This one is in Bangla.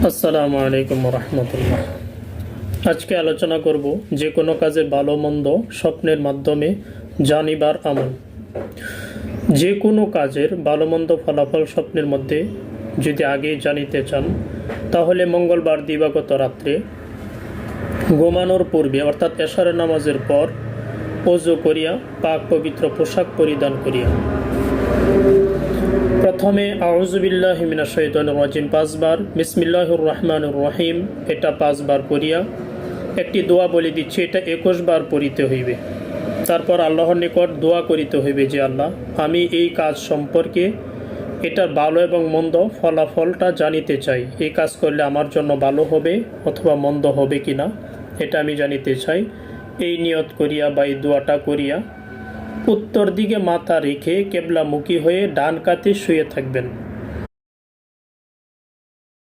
আসসালামু আলাইকুম রহমতুল্লাহ। আজকে আলোচনা করব যে কোনো কাজে ভালো মন্দ স্বপ্নের মাধ্যমে জানিবার আমল। যে কোনো কাজের ভালো মন্দ ফলাফল স্বপ্নের মধ্যে যদি আগে জানিতে চান, তাহলে মঙ্গলবার দিবাগত রাত্রে ঘুমানোর পূর্বে অর্থাৎ এশারের নামাজের পর ওযু করিয়া পাক পবিত্র পোশাক পরিধান করিয়া প্রথমে আউযু বিল্লাহি মিনাশ শাইতানির রাজিম 5 বার, বিসমিল্লাহির রহমানির রহিম এটা 5 বার পড়িয়া একটি দোয়া বলে দিচ্ছি, এটা 21 বার পড়িতে হইবে। তারপর আল্লাহর নিকট দোয়া করিতে হইবে যে আল্লাহ, আমি এই কাজ সম্পর্কে এটার ভালো এবং মন্দ ফলাফলটা জানিতে চাই। এই কাজ করলে আমার জন্য ভালো হবে অথবা মন্দ হবে কিনা এটা আমি জানিতে চাই। এই নিয়ত করিয়া বা এই দোয়াটা করিয়া উত্তর দিকে মাথা রেখে কেবলামুখী হয়ে ডান কাতে শুয়ে থাকবেন।